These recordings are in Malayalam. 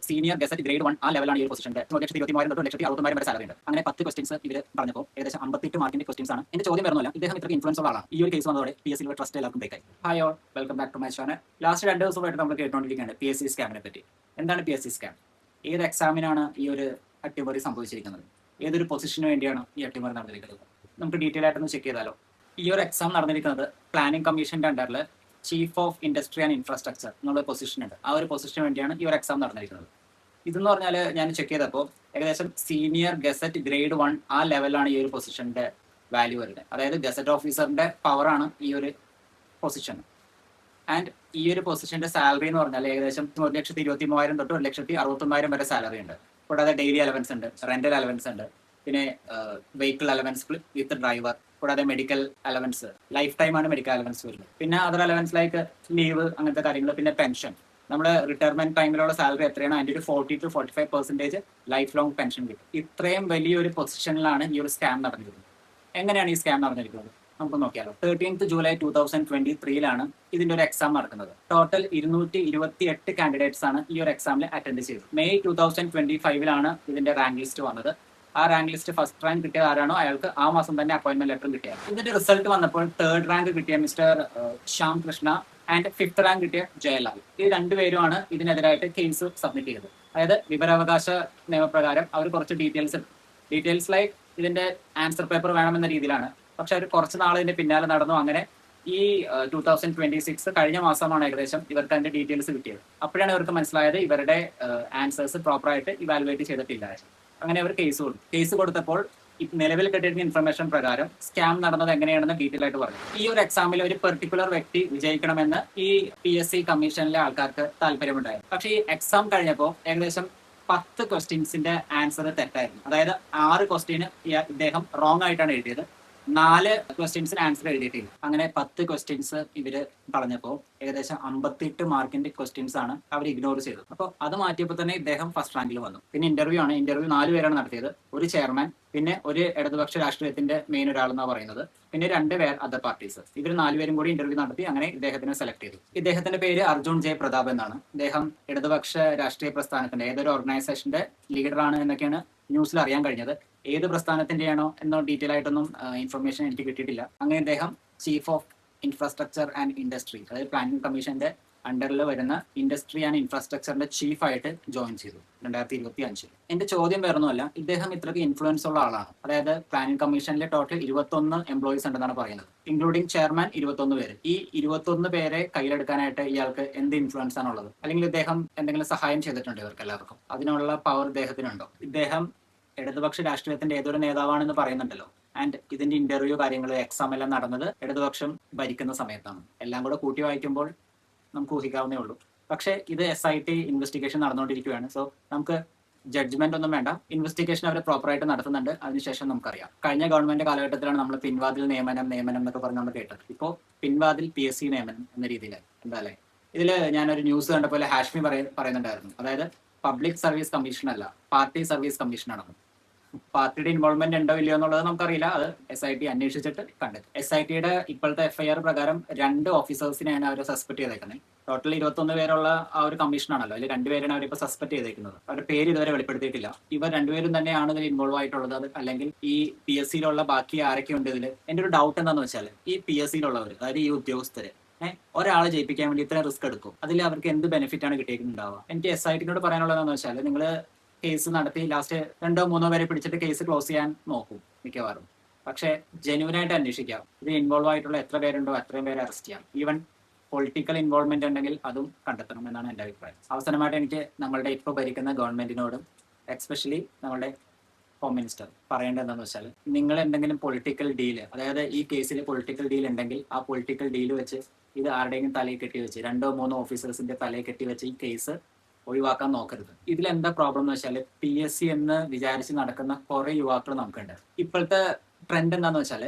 സീനിയർ ഗസറ്റ് ഗ്രേഡ് 1 ആ ലെവലാണ് ഈ ഒരു പൊസിഷന്റെ 1,23,000 തൊട്ട് 1,69,000 വരെ സാലറി ഉണ്ട്. അങ്ങനെ 10 ക്വസ്റ്റ്യൻസ് ഇവർ പറഞ്ഞപ്പോൾ ഏകദേശം 58 മാർക്കിന്റെ ക്വസ്റ്റ്യൻസ് ആണ്. എന്റെ ചോദ്യം വരുന്നില്ല, ഇദ്ദേഹം ഇത്രയ്ക്ക് ഇൻഫ്ലുവൻസ് ഉള്ള ആളാണ്. ഈ ഒരു കേസ് വന്നതോടെ പി എസ് സിയുടെ ട്രസ്റ്റ് എല്ലാവർക്കും ബ്രേക്കായി. Hi all, welcome back to my channel. Last 2 ദിവസമായിട്ട് നമ്മൾ കേട്ടുകൊണ്ടിരിക്കുകയാണ് പി എസ് സി സ്കാമിനെ പറ്റി. എന്താണ് പി എസ് സി സ്കാം? ഏത് എക്സാമിനാണ് ഈ ഒരു അട്ടിമറി സംഭവിച്ചിരിക്കുന്നത്? ഏതൊരു പൊസിഷന് വേണ്ടിയാണ് ഈ അട്ടിമറി നടന്നിരിക്കുന്നത്? നമുക്ക് ഡീറ്റെയിൽ ആയിട്ടൊന്ന് ചെക്ക് ചെയ്താലോ. ഈ ഒരു എക്സാം നടന്നിരിക്കുന്നത് പ്ലാനിംഗ് കമ്മീഷന്റെ അണ്ടറിൽ chief of industry and infrastructure എന്നുള്ള പൊസിഷൻ ഉണ്ട്. ആ ഒരു പൊസിഷന് വേണ്ടിയാണ് ഈ ഒരു എക്സാം നടന്നിരിക്കുന്നത്. ഇതെന്ന് പറഞ്ഞാൽ ഞാൻ ചെക്ക് ചെയ്തപ്പോൾ ഏകദേശം സീനിയർ ഗസറ്റ് ഗ്രേഡ് 1 ആ ലെവലാണ് ഈ ഒരു പൊസിഷന്റെ വാല്യൂ വരുന്നത്. അതായത് ഗസറ്റ് ഓഫീസറിന്റെ പവറാണ് ഈ ഒരു പൊസിഷൻ. ആൻഡ് ഈ ഒരു പൊസിഷന്റെ സാലറി എന്ന് പറഞ്ഞാൽ ഏകദേശം 1,23,000 തൊട്ട് 1,61,000 വരെ സാലറി ഉണ്ട്. കൂടാതെ ഡെയിലി അലവൻസ് ഉണ്ട്, റെന്റൽ അലവൻസ് ഉണ്ട്, പിന്നെ വെഹിക്കിൾ അലവൻസ് വിത്ത് ഡ്രൈവർ, കൂടാതെ മെഡിക്കൽ അലവൻസ്, ലൈഫ് ടൈം ആണ് മെഡിക്കൽ അലവൻസ് വരുന്നത്. പിന്നെ അതർ അലവൻസ് ലൈക്ക് ലീവ്, അങ്ങനത്തെ കാര്യങ്ങൾ, പിന്നെ പെൻഷൻ. നമ്മുടെ റിട്ടയർമെന്റ് ടൈമിലുള്ള സാലറി എത്രയാണ് അതിൻ്റെ ഒരു 40 to 45% ലൈഫ് ലോങ് പെൻഷൻ കിട്ടും. ഇത്രയും വലിയൊരു പൊസിഷനിലാണ് ഈ ഒരു സ്കാം നടന്നിരിക്കുന്നത്. എങ്ങനെയാണ് ഈ സ്കാം നടന്നിരിക്കുന്നത് നമുക്ക് നോക്കിയാലോ. 13th July 2023 ഇതിന്റെ ഒരു എക്സാം നടക്കുന്നത്. ടോട്ടൽ 228 കാൻഡിഡേറ്റ്സ് ആണ് ഈ ഒരു എക്സാമിൽ അറ്റൻഡ് ചെയ്തത്. May 2025 ഇതിന്റെ റാങ്ക് ലിസ്റ്റ് വന്നത്. ആ റാങ്ക് ലിസ്റ്റ് ഫസ്റ്റ് റാങ്ക് കിട്ടിയ ആരാണോ അയാൾക്ക് ആ മാസം തന്നെ അപ്പോയിന്റ്മെന്റ് ലെറ്റർ കിട്ടിയത്. ഇതിന്റെ റിസൾട്ട് വന്നപ്പോൾ 3rd റാങ്ക് കിട്ടിയ mister Shyam Krishna and 5th rank കിട്ടിയ ജയലാൽ, ഈ രണ്ടുപേരുമാണ് ഇതിനെതിരായിട്ട് കേസ് സബ്മിറ്റ് ചെയ്തത്. അതായത് വിവരാവകാശ നിയമപ്രകാരം അവർ കുറച്ച് ഡീറ്റെയിൽസ് ലൈക്ക് ഇതിന്റെ ആൻസർ പേപ്പർ വേണമെന്ന രീതിയിലാണ്. പക്ഷെ അവർ കുറച്ച് നാൾ ഇതിന്റെ പിന്നാലെ നടന്നു. അങ്ങനെ ഈ 2026 കഴിഞ്ഞ മാസമാണ് ഏകദേശം ഇവർക്ക് അതിന്റെ ഡീറ്റെയിൽസ് കിട്ടിയത്. അപ്പോഴാണ് ഇവർക്ക് മനസ്സിലായത് ഇവരുടെ ആൻസേഴ്സ് പ്രോപ്പറായിട്ട് ഇവാലുവേറ്റ് ചെയ്തിട്ടില്ല. അങ്ങനെ അവർ കേസ് കൊടുത്തപ്പോൾ നിലവിൽ കിട്ടിയിരുന്ന ഇൻഫർമേഷൻ പ്രകാരം സ്കാം നടന്നത് എങ്ങനെയാണെന്ന് ഡീറ്റെയിൽ ആയിട്ട് പറഞ്ഞു. ഈ ഒരു എക്സാമിൽ ഒരു പെർട്ടിക്കുലർ വ്യക്തി വിജയിക്കണമെന്ന് ഈ PSC കമ്മീഷനിലെ ആൾക്കാർക്ക് താല്പര്യമുണ്ടായിരുന്നു. പക്ഷേ ഈ എക്സാം കഴിഞ്ഞപ്പോൾ ഏകദേശം 10 ക്വസ്റ്റ്യൻസിന്റെ ആൻസർ തെറ്റായിരുന്നു. അതായത് 6 ക്വസ്റ്റ്യന് ഇദ്ദേഹം റോങ് ആയിട്ടാണ് എഴുതിയത്, 4 ക്വസ്റ്റ്യൻസിന് ആൻസർ എഴുതിയിട്ടില്ല. അങ്ങനെ 10 ക്വസ്റ്റ്യൻസ് ഇവര് കളഞ്ഞപ്പോൾ ഏകദേശം 58 മാർക്കിന്റെ ക്വസ്റ്റ്യൻസ് ആണ് അവർ ഇഗ്നോർ ചെയ്തത്. അപ്പോൾ അത് മാറ്റിയപ്പോൾ തന്നെ ഇദ്ദേഹം ഫസ്റ്റ് റാങ്കിൽ വന്നു. പിന്നെ ഇന്റർവ്യൂ 4 പേരാണ് നടത്തിയത്. ഒരു ചെയർമാൻ, പിന്നെ ഒരു ഇടതുപക്ഷ രാഷ്ട്രീയത്തിന്റെ മെയിൻ ഒരാളെന്നാണ് പറയുന്നത്, പിന്നെ 2 പേർ അതർ പാർട്ടീസ്. ഇവർ 4 പേരും കൂടി ഇന്റർവ്യൂ നടത്തി അങ്ങനെ ഇദ്ദേഹത്തിനെ സെലക്ട് ചെയ്തു. ഇദ്ദേഹത്തിന്റെ പേര് അർജുൻ ജെ പ്രതാപ് എന്നാണ്. ഇദ്ദേഹം ഇടതുപക്ഷ രാഷ്ട്രീയ പ്രസ്ഥാനത്തിന്റെ ഏതൊരു ഓർഗനൈസേഷന്റെ ലീഡറാണ് എന്നൊക്കെയാണ് ന്യൂസിൽ അറിയാൻ കഴിഞ്ഞത്. ഏത് പ്രസ്ഥാനത്തിന്റെയാണോ എന്നോ ഡീറ്റെയിൽ ആയിട്ടൊന്നും ഇൻഫർമേഷൻ എനിക്ക് കിട്ടിയിട്ടില്ല. അങ്ങനെ ഇദ്ദേഹം chief of infrastructure and industry, അതായത് പ്ലാനിംഗ് കമ്മീഷന്റെ അണ്ടറിൽ വരുന്ന ഇൻഡസ്ട്രി ആൻഡ് ഇൻഫ്രാസ്ട്രക്ചറിന്റെ ചീഫായിട്ട് ജോയിൻ ചെയ്തു 2025. എന്റെ ചോദ്യം വേറൊന്നുമല്ല, ഇദ്ദേഹം ഇത്രയ്ക്ക് ഇൻഫ്ലുവൻസ് ഉള്ള ആളാണ്. അതായത് പ്ലാനിംഗ് കമ്മീഷനിലെ ടോട്ടൽ 21 എംപ്ലോയീസ് ഉണ്ടെന്നാണ് പറയുന്നത്, ഇൻക്ലൂഡിംഗ് ചെയർമാൻ 21 പേര്. ഈ 21 പേരെ കയ്യിലെടുക്കാനായിട്ട് ഇയാൾക്ക് എന്ത് ഇൻഫ്ലുവൻസ് ആണുള്ളത്? അല്ലെങ്കിൽ ഇദ്ദേഹം എന്തെങ്കിലും സഹായം ചെയ്തിട്ടുണ്ടോ ഇവർക്ക് എല്ലാവർക്കും? അതിനുള്ള പവർ ഇദ്ദേഹത്തിനുണ്ടോ? ഇദ്ദേഹം ഇടതുപക്ഷ രാഷ്ട്രീയത്തിന്റെ ഏതൊരു നേതാവാണെന്ന് പറയുന്നുണ്ടല്ലോ. ആൻഡ് ഇതിന്റെ ഇന്റർവ്യൂ കാര്യങ്ങൾ എക്സാം എല്ലാം നടന്നത് ഇടതുപക്ഷം ഭരിക്കുന്ന സമയത്താണ്. എല്ലാം കൂടെ കൂട്ടി വായിക്കുമ്പോൾ നമുക്ക് ഊഹിക്കാവുന്നേ ഉള്ളൂ. പക്ഷേ ഇത് SIT ഇൻവെസ്റ്റിഗേഷൻ നടന്നുകൊണ്ടിരിക്കുകയാണ്. സോ നമുക്ക് ജഡ്ജ്മെന്റ് ഒന്നും വേണ്ട, ഇൻവെസ്റ്റിഗേഷൻ അവർ പ്രോപ്പറായിട്ട് നടത്തുന്നുണ്ട്. അതിനുശേഷം നമുക്കറിയാം. കഴിഞ്ഞ ഗവൺമെന്റ് കാലഘട്ടത്തിലാണ് നമ്മൾ പിൻവാതിൽ നിയമനം എന്നൊക്കെ പറഞ്ഞ് നമ്മൾ കേട്ടത്. ഇപ്പോൾ പിൻവാതിൽ PSC നിയമനം എന്ന രീതിയിൽ എന്താ അല്ലേ? ഇതിൽ ഞാനൊരു ന്യൂസ് കണ്ടപോലെ ഹാഷ്മി പറയുന്നുണ്ടായിരുന്നു. അതായത് പബ്ലിക് സർവീസ് കമ്മീഷൻ അല്ല, പാർട്ടി സർവീസ് കമ്മീഷനാണ്. പാർട്ടിയുടെ ഇൻവോൾവ്മെന്റ് ഉണ്ടോ ഇല്ലയോ എന്നുള്ളത് നമുക്കറിയില്ല. അത് SIT അന്വേഷിച്ചിട്ട് കണ്ടെത്തും. SITയുടെ ഇപ്പോഴത്തെ FIR പ്രകാരം 2 ഓഫീസേഴ്സിനെയാണ് അവർ സസ്പെക്ട് ചെയ്തേക്കുന്നത്. ടോട്ടൽ 21 പേരുള്ള ആ ഒരു കമ്മീഷനാണല്ലോ, അതിൽ 2 പേരാണ് അവരിപ്പോൾ സസ്പെക്ട് ചെയ്തേക്കുന്നത്. അവരുടെ പേര് ഇതുവരെ വെളിപ്പെടുത്തിയിട്ടില്ല. ഇവർ 2 പേരും തന്നെയാണ് ഇതിൽ ഇൻവോൾവ് ആയിട്ടുള്ളത്. അല്ലെങ്കിൽ ഈ PSCയിലുള്ള ബാക്കി ആരൊക്കെ ഉണ്ട് ഇതിൽ? എന്റെ ഒരു ഡൗട്ട് എന്താണെന്ന് വെച്ചാൽ ഈ PSCയിലുള്ളവർ, അതായത് ഈ ഉദ്യോഗസ്ഥര് ഒരാളെ ജയിപ്പിക്കാൻ വേണ്ടി ഇത്ര റിസ്ക് എടുക്കും. അതിൽ അവർക്ക് എന്ത് ബെനിഫിറ്റ് ആണ് കിട്ടിയിട്ടുണ്ടാവുക? എനിക്ക് SITനോട് പറയാനുള്ളതെന്ന് വെച്ചാൽ നിങ്ങൾ കേസ് നടത്തി ലാസ്റ്റ് 2-3 പേരെ പിടിച്ചിട്ട് കേസ് ക്ലോസ് ചെയ്യാൻ നോക്കും മിക്കവാറും. പക്ഷെ ജെന്യൂനായിട്ട് അന്വേഷിക്കാം. ഇത് ഇൻവോൾവ് ആയിട്ടുള്ള എത്ര പേരുണ്ടോ അത്രയും പേരെ അറസ്റ്റ് ചെയ്യാം. ഈവൻ പൊളിറ്റിക്കൽ ഇൻവോൾവ്മെന്റ് ഉണ്ടെങ്കിൽ അതും കണ്ടെത്തണം എന്നാണ് എൻ്റെ അഭിപ്രായം. അവസാനമായിട്ട് എനിക്ക് നമ്മളുടെ ഇപ്പോൾ ഭരിക്കുന്ന ഗവൺമെന്റിനോടും എക്സ്പെഷ്യലി നമ്മളുടെ ഹോം മിനിസ്റ്റർ പറയേണ്ടത് എന്താണെന്ന് വെച്ചാൽ, നിങ്ങൾ എന്തെങ്കിലും പൊളിറ്റിക്കൽ ഡീല്, അതായത് ഈ കേസിൽ പൊളിറ്റിക്കൽ ഡീൽ ഉണ്ടെങ്കിൽ ആ പൊളിറ്റിക്കൽ ഡീല് വെച്ച് ഇത് ആരുടെയും തലയിൽ കെട്ടി വെച്ച് 2-3 ഓഫീസേഴ്സിന്റെ തലയിൽ കെട്ടി വെച്ച് ഈ കേസ് ഒഴിവാക്കാൻ നോക്കരുത്. ഇതിലെന്താ പ്രോബ്ലം എന്ന് വെച്ചാൽ PSC എന്ന് വിചാരിച്ച് നടക്കുന്ന കുറെ യുവാക്കൾ നമുക്കുണ്ട്. ഇപ്പോഴത്തെ ട്രെൻഡ് എന്താണെന്ന് വെച്ചാൽ,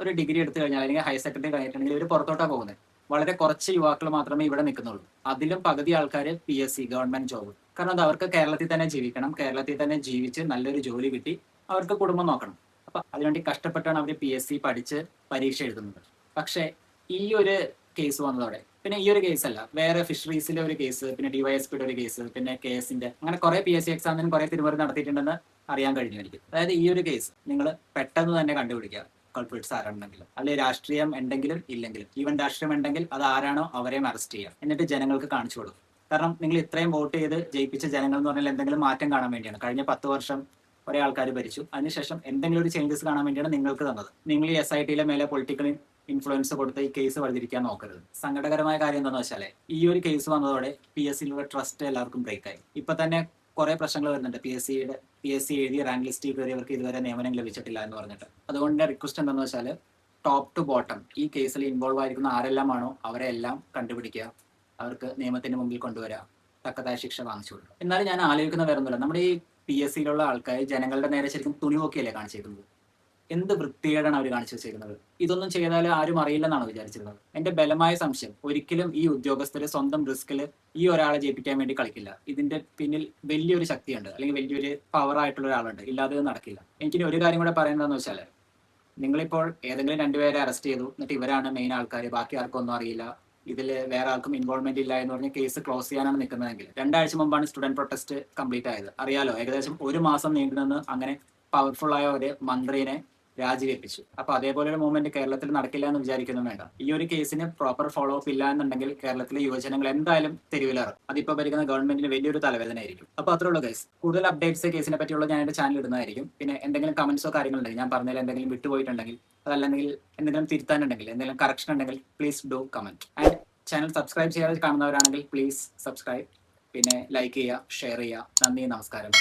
ഒരു ഡിഗ്രി എടുത്തു കഴിഞ്ഞാൽ അല്ലെങ്കിൽ ഹയർ സെക്കൻഡറി കഴിഞ്ഞിട്ടുണ്ടെങ്കിൽ ഇവർ പുറത്തോട്ടാണ് പോകുന്നത്. വളരെ കുറച്ച് യുവാക്കൾ മാത്രമേ ഇവിടെ നിൽക്കുന്നുള്ളൂ. അതിലും പകുതി ആൾക്കാർ PSC ഗവൺമെന്റ് ജോബ്. കാരണം അത് അവർക്ക് കേരളത്തിൽ തന്നെ ജീവിക്കണം, കേരളത്തിൽ തന്നെ ജീവിച്ച് നല്ലൊരു ജോലി കിട്ടി അവർക്ക് കുടുംബം നോക്കണം. അപ്പൊ അതിനുവേണ്ടി കഷ്ടപ്പെട്ടാണ് അവർ PSC പഠിച്ച് പരീക്ഷ എഴുതുന്നത്. പക്ഷേ ഈ ഒരു കേസ് വന്നതോടെ. പിന്നെ ഈ ഒരു കേസ് അല്ല, വേറെ ഫിഷറീസിലെ ഒരു കേസ്, പിന്നെ ഡിവൈഎസ്പിയുടെ ഒരു കേസ്, പിന്നെ കേസിന്റെ അങ്ങനെ കുറെ PSC എക്സാമിനും കുറെ തിരുമറി നടത്തിയിട്ടുണ്ടെന്ന് അറിയാൻ കഴിഞ്ഞു എനിക്ക്. അതായത് ഈ ഒരു കേസ് നിങ്ങൾ പെട്ടെന്ന് തന്നെ കണ്ടുപിടിക്കുക കൾപ്രിറ്റ്സ് ആരാണെന്നെങ്കിലും, അല്ലെങ്കിൽ രാഷ്ട്രീയം ഉണ്ടെങ്കിലും ഇല്ലെങ്കിലും, ഈവൻ രാഷ്ട്രീയം ഉണ്ടെങ്കിൽ അത് ആരാണോ അവരെയും അറസ്റ്റ് ചെയ്യുക, എന്നിട്ട് ജനങ്ങൾക്ക് കാണിച്ചു കൊടുക്കും. കാരണം നിങ്ങൾ ഇത്രയും വോട്ട് ചെയ്ത് ജയിപ്പിച്ച ജനങ്ങൾ എന്ന് പറഞ്ഞാൽ എന്തെങ്കിലും മാറ്റം കാണാൻ വേണ്ടിയാണ്. കഴിഞ്ഞ 10 വർഷം കുറെ ആൾക്കാർ ഭരിച്ചു, അതിനുശേഷം എന്തെങ്കിലും ഒരു ചേഞ്ചസ് കാണാൻ വേണ്ടിയാണ് നിങ്ങൾക്ക് തന്നത്. നിങ്ങൾ ഈ SITയിലെ മേലെ പൊളിറ്റിക്കൽ ഇൻഫ്ലുവൻസ് കൊടുത്ത് ഈ കേസ് വഴിതിരിക്കാൻ നോക്കരുത്. സങ്കടകരമായ കാര്യം എന്താണെന്ന് വെച്ചാൽ ഈ ഒരു കേസ് വന്നതോടെ PSCയിലുള്ള ട്രസ്റ്റ് എല്ലാവർക്കും ബ്രേക്ക് ആയി. ഇപ്പൊ തന്നെ കുറെ പ്രശ്നങ്ങൾ വരുന്നുണ്ട്. PSC എഴുതി റാങ്ക് ലിസ്റ്റിൽ കയറിയവർക്ക് ഇതുവരെ നിയമനം ലഭിച്ചിട്ടില്ല എന്ന് പറഞ്ഞിട്ട്. അതുകൊണ്ട് റിക്വസ്റ്റ് എന്താണെന്ന് വെച്ചാൽ ടോപ്പ് ടു ബോട്ടം ഈ കേസിൽ ഇൻവോൾവ് ആയിരിക്കുന്ന ആരെല്ലാമാണോ അവരെ എല്ലാം കണ്ടുപിടിക്കുക, അവർക്ക് നിയമത്തിന് മുമ്പിൽ കൊണ്ടുവരിക, തക്കതായ ശിക്ഷ വാങ്ങിച്ചു കൊടുക്കുക. എന്നാലും ഞാൻ ആലോചിക്കുന്ന വേറൊന്നുമില്ല, നമ്മുടെ ഈ PSCയിലുള്ള ആൾക്കാർ ജനങ്ങളുടെ നേരെ ശരിക്കും തുണി നോക്കിയല്ലേ കാണിച്ചിരിക്കുന്നത്. എന്ത് വൃത്തികേടാണ് അവർ കാണിച്ചു വെച്ചിരിക്കുന്നത്. ഇതൊന്നും ചെയ്താൽ ആരും അറിയില്ലെന്നാണ് വിചാരിച്ചിരുന്നത്. എന്റെ ബലമായ സംശയം ഒരിക്കലും ഈ ഉദ്യോഗസ്ഥര് സ്വന്തം റിസ്കിൽ ഈ ഒരാളെ ജയിപ്പിക്കാൻ വേണ്ടി കളിക്കില്ല. ഇതിന്റെ പിന്നിൽ വലിയൊരു ശക്തിയുണ്ട്, അല്ലെങ്കിൽ വലിയൊരു പവർ ആയിട്ടുള്ള ഒരാളുണ്ട്. ഇല്ലാതെ ഇത് നടക്കില്ല. എനിക്കിനി ഒരു കാര്യം കൂടെ പറയുന്നതെന്ന് വെച്ചാൽ, നിങ്ങളിപ്പോൾ ഏതെങ്കിലും രണ്ടുപേരെ അറസ്റ്റ് ചെയ്തു, എന്നിട്ട് ഇവരാണ് മെയിൻ ആൾക്കാർ, ബാക്കി ആർക്കും ഒന്നും അറിയില്ല, ഇതിൽ വേറെ ആർക്കും ഇൻവോൾവ്മെന്റ് ഇല്ല എന്ന് പറഞ്ഞ് കേസ് ക്ലോസ് ചെയ്യാനാണ് നിൽക്കുന്നതെങ്കിൽ, 2 ആഴ്ച മുമ്പാണ് സ്റ്റുഡന്റ് പ്രൊട്ടസ്റ്റ് കംപ്ലീറ്റ് ആയത്. അറിയാലോ, ഏകദേശം 1 മാസം നീണ്ടുനിന്ന് അങ്ങനെ പവർഫുൾ ആയ ഒരു മന്ത്രിനെ രാജിവെപ്പിച്ചു. അപ്പൊ അതേപോലെ ഒരു മൂവ്മെന്റ് കേരളത്തിൽ നടക്കില്ല എന്ന് വിചാരിക്കുന്നു വേണ്ട. ഈ ഒരു കേസിന് പ്രോപ്പർ ഫോളോ അപ്പ് ഇല്ല എന്നുണ്ടെങ്കിൽ കേരളത്തിലെ യുവജനങ്ങൾ എന്തായാലും തെരുവിലിറങ്ങും. അതിപ്പോ ഭരിക്കുന്ന ഗവൺമെന്റിന് വലിയൊരു തലവേദന ആയിരിക്കും. അപ്പൊ അത്രേ ഉള്ളൂ ഗൈസ്. കൂടുതൽ അപ്ഡേറ്റ്സ് കേസിനെ പറ്റിയുള്ള ഞാൻ എന്റെ ചാനൽ ഇടുന്നതായിരിക്കും. പിന്നെ എന്തെങ്കിലും കമന്റ്സോ കാര്യങ്ങളുണ്ടെങ്കിൽ, ഞാൻ പറഞ്ഞതിൽ എന്തെങ്കിലും വിട്ടുപോയിട്ടുണ്ടെങ്കിൽ, അതല്ലെങ്കിൽ എന്തെങ്കിലും തിരുത്താനുണ്ടെങ്കിൽ, എന്തെങ്കിലും കറക്ഷൻ ഉണ്ടെങ്കിൽ please do comment. And channel subscribe ചെയ്യാതെ കാണുന്നവരാണെങ്കിൽ പ്ലീസ് സബ്സ്ക്രൈബ്. പിന്നെ ലൈക്ക് ചെയ്യുക, ഷെയർ ചെയ്യുക. നന്ദി, നമസ്കാരം.